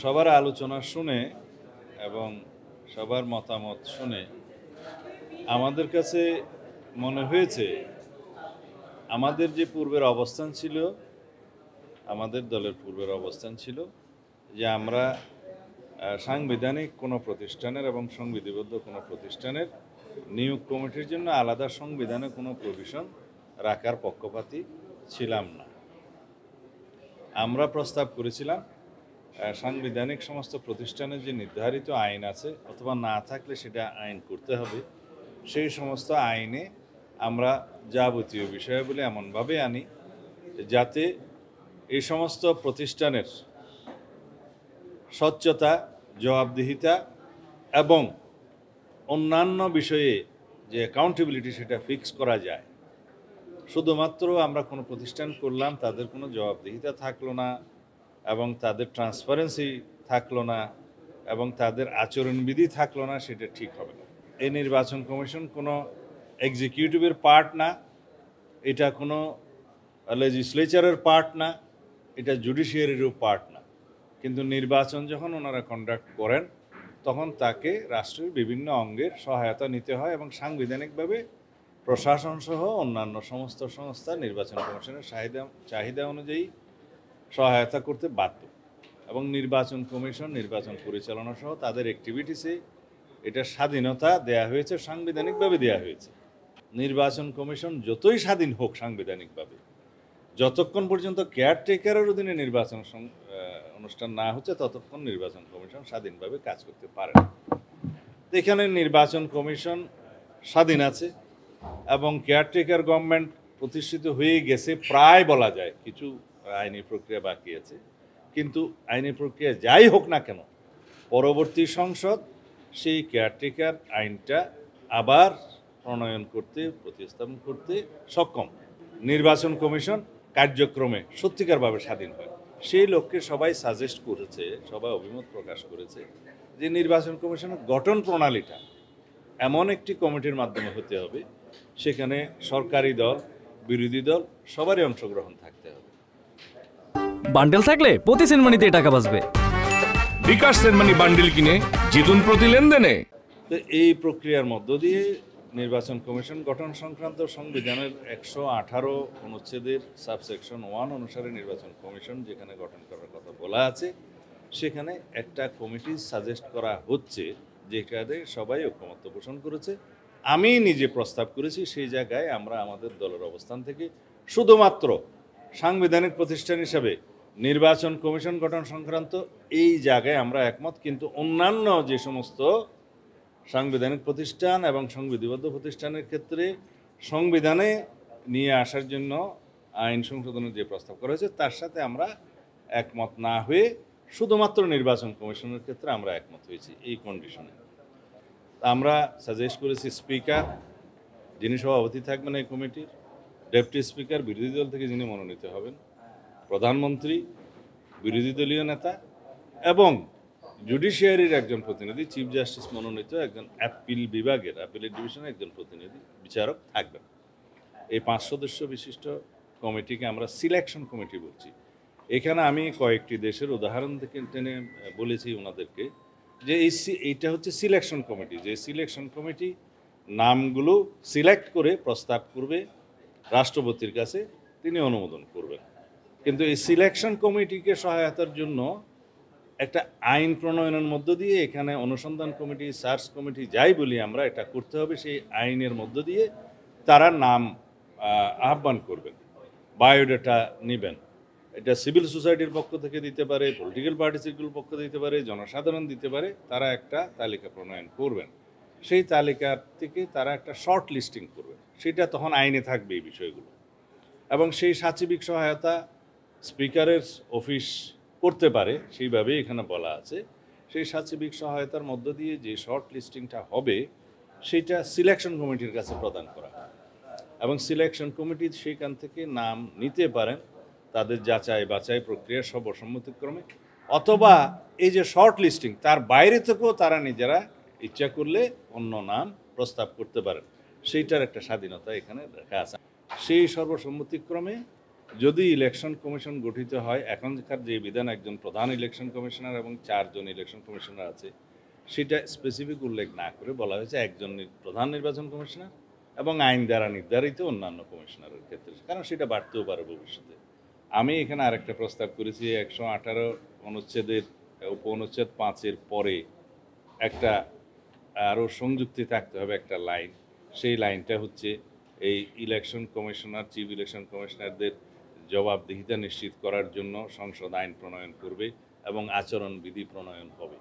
সবার আলোচনা শুনে এবং সবার মতামত শুনে আমাদের কাছে মনে হয়েছে আমাদের যে পূর্বের অবস্থান ছিল, আমাদের দলের পূর্বের অবস্থান ছিল যে আমরা সাংবিধানিক কোনো প্রতিষ্ঠানের এবং সংবিধিবদ্ধ কোনো প্রতিষ্ঠানের নিয়োগ কমিটির জন্য আলাদা সংবিধানে কোনো প্রভিশন রাখার পক্ষপাতী ছিলাম না। আমরা প্রস্তাব করেছিলাম সাংবিধানিক সমস্ত প্রতিষ্ঠানের যে নির্ধারিত আইন আছে অথবা না থাকলে সেটা আইন করতে হবে, সেই সমস্ত আইনে আমরা যাবতীয় বিষয়াবলী এমনভাবে আনি যাতে এই সমস্ত প্রতিষ্ঠানের স্বচ্ছতা, জবাবদিহিতা এবং অন্যান্য বিষয়ে যে অ্যাকাউন্টেবিলিটি সেটা ফিক্স করা যায়। শুধুমাত্র আমরা কোনো প্রতিষ্ঠান করলাম, তাদের কোনো জবাবদিহিতা থাকলো না এবং তাদের ট্রান্সপারেন্সি থাকলো না এবং তাদের আচরণবিধি থাকলো না, সেটা ঠিক হবে না। এই নির্বাচন কমিশন কোনো এক্সিকিউটিভের পার্ট না, এটা কোনো লেজিসলেচারের পার্ট না, এটা জুডিশিয়ারিরও পার্ট না। কিন্তু নির্বাচন যখন ওনারা কন্ডাক্ট করেন তখন তাকে রাষ্ট্রের বিভিন্ন অঙ্গের সহায়তা নিতে হয় এবং সাংবিধানিকভাবে প্রশাসন সহ অন্যান্য সমস্ত সংস্থা নির্বাচন কমিশনের চাহিদা অনুযায়ী সহায়তা করতে বাধ্য। এবং নির্বাচন কমিশন নির্বাচন পরিচালনা সহ তাদের অ্যাক্টিভিটিসে এটা স্বাধীনতা দেয়া হয়েছে, সাংবিধানিকভাবে দেয়া হয়েছে। নির্বাচন কমিশন যতই স্বাধীন হোক সাংবিধানিকভাবে, যতক্ষণ পর্যন্ত কেয়ারটেকারের অধীনে নির্বাচন অনুষ্ঠান না হচ্ছে ততক্ষণ নির্বাচন কমিশন স্বাধীনভাবে কাজ করতে পারে না। এখানে নির্বাচন কমিশন স্বাধীন আছে এবং কেয়ারটেকার গভর্নমেন্ট প্রতিষ্ঠিত হয়ে গেছে প্রায় বলা যায়, কিছু আইনি প্রক্রিয়া বাকি আছে, কিন্তু আইনি প্রক্রিয়া যাই হোক না কেন পরবর্তী সংসদ সেই কেয়ারটেকার আইনটা আবার প্রণয়ন করতে, প্রতিস্থাপন করতে সক্ষম। নির্বাচন কমিশন কার্যক্রমে সত্যিকারভাবে স্বাধীন হয়। সেই লক্ষ্যে সবাই সাজেস্ট করেছে, সবাই অভিমত প্রকাশ করেছে যে নির্বাচন কমিশনের গঠন প্রণালীটা এমন একটি কমিটির মাধ্যমে হতে হবে সেখানে সরকারি দল, বিরোধী দল সবারই অংশগ্রহণ থাকতে হবে। বান্ডেল থাকলে প্রতি সেনমানিতে টাকা বাঁচবে। বিকাশ সেনমানি বান্ডেল কিনে জিতুন প্রতি লেনদেনে। তো এই প্রক্রিয়ার মধ্য দিয়ে নির্বাচন কমিশন গঠন সংক্রান্ত সংবিধানের 118 অনুচ্ছেদের সাবসেকশন 1 অনুসারে নির্বাচন কমিশন যেখানে গঠন করার কথা বলা আছে সেখানে একটা কমিটি সাজেস্ট করা হচ্ছে, যেখানে সবাই ঐকমত্য পোষণ করেছে। আমি নিজে প্রস্তাব করেছি, সেই জায়গায় আমরা আমাদের দলের অবস্থান থেকে শুধুমাত্র সাংবিধানিক প্রতিষ্ঠান হিসাবে নির্বাচন কমিশন গঠন সংক্রান্ত এই জায়গায় আমরা একমত, কিন্তু অন্যান্য যে সমস্ত সাংবিধানিক প্রতিষ্ঠান এবং সংবিধিবদ্ধ প্রতিষ্ঠানের ক্ষেত্রে সংবিধানে নিয়ে আসার জন্য আইন সংশোধনের যে প্রস্তাব করা হয়েছে তার সাথে আমরা একমত না হয়ে শুধুমাত্র নির্বাচন কমিশনের ক্ষেত্রে আমরা একমত হয়েছি এই কন্ডিশনে। আমরা সাজেস্ট করেছি স্পিকার, যিনি সভাপতি থাকবেন এই কমিটির, ডেপুটি স্পিকার বিরোধী দল থেকে যিনি মনোনীত হবেন, প্রধানমন্ত্রী বিরোধী দলীয় নেতা এবং জুডিশিয়ারির একজন প্রতিনিধি, চিফ জাস্টিস মনোনীত একজন অ্যাপিল বিভাগের, অ্যাপিলেট ডিভিশনের একজন প্রতিনিধি বিচারক থাকবেন। এই 5 সদস্য বিশিষ্ট কমিটিকে আমরা সিলেকশন কমিটি বলছি। এখানে আমি কয়েকটি দেশের উদাহরণ থেকে টেনে বলেছি ওনাদেরকে যে এইটা হচ্ছে সিলেকশন কমিটি, যে সিলেকশন কমিটি নামগুলো সিলেক্ট করে প্রস্তাব করবে রাষ্ট্রপতির কাছে, তিনি অনুমোদন করবেন। কিন্তু এই সিলেকশন কমিটিকে সহায়তার জন্য একটা আইন প্রণয়নের মধ্য দিয়ে এখানে অনুসন্ধান কমিটি, সার্চ কমিটি যাই বলি আমরা, এটা করতে হবে। সেই আইনের মধ্য দিয়ে তারা নাম আহ্বান করবেন, বায়োডাটা নেবেন। এটা সিভিল সোসাইটির পক্ষ থেকে দিতে পারে, পলিটিক্যাল পার্টিসগুলোর পক্ষ দিতে পারে, জনসাধারণ দিতে পারে। তারা একটা তালিকা প্রণয়ন করবেন, সেই তালিকার থেকে তারা একটা শর্ট লিস্টিং করবেন, সেটা তখন আইনে থাকবে এই বিষয়গুলো। এবং সেই সাচিবিক সহায়তা স্পিকারের অফিস করতে পারে, সেইভাবেই এখানে বলা আছে। সেই সাচিবিক সহায়তার মধ্য দিয়ে যে শর্ট লিস্টিংটা হবে সেটা সিলেকশন কমিটির কাছে প্রদান করা হয় এবং সিলেকশন কমিটি সেইখান থেকে নাম নিতে পারেন তাদের যাচাই বাছাই প্রক্রিয়া সর্বসম্মতিক্রমে, অথবা এই যে শর্ট লিস্টিং তার বাইরে থেকেও তারা নিজেরা ইচ্ছা করলে অন্য নাম প্রস্তাব করতে পারেন, সেইটার একটা স্বাধীনতা এখানে রাখা আছে। সেই সর্বসম্মতিক্রমে যদি ইলেকশন কমিশন গঠিত হয়, এখনকার যে বিধান একজন প্রধান ইলেকশন কমিশনার এবং 4 জন ইলেকশন কমিশনার আছে, সেটা স্পেসিফিক উল্লেখ না করে বলা হয়েছে একজন প্রধান নির্বাচন কমিশনার এবং আইন দ্বারা নির্ধারিত অন্যান্য কমিশনারের ক্ষেত্রে, কারণ সেটা বাড়তেও পারে ভবিষ্যতে। আমি এখানে আরেকটা প্রস্তাব করেছি, 118 অনুচ্ছেদের উপ অনুচ্ছেদ 5-এর পরে একটা আরও সংযুক্তি থাকতে হবে একটা লাইন। সেই লাইনটা হচ্ছে এই ইলেকশন কমিশনার, চিফ ইলেকশন কমিশনারদের জবাবদিহিতা নিশ্চিত করার জন্য সংসদ আইন প্রণয়ন করবে এবং আচরণবিধি প্রণয়ন হবে।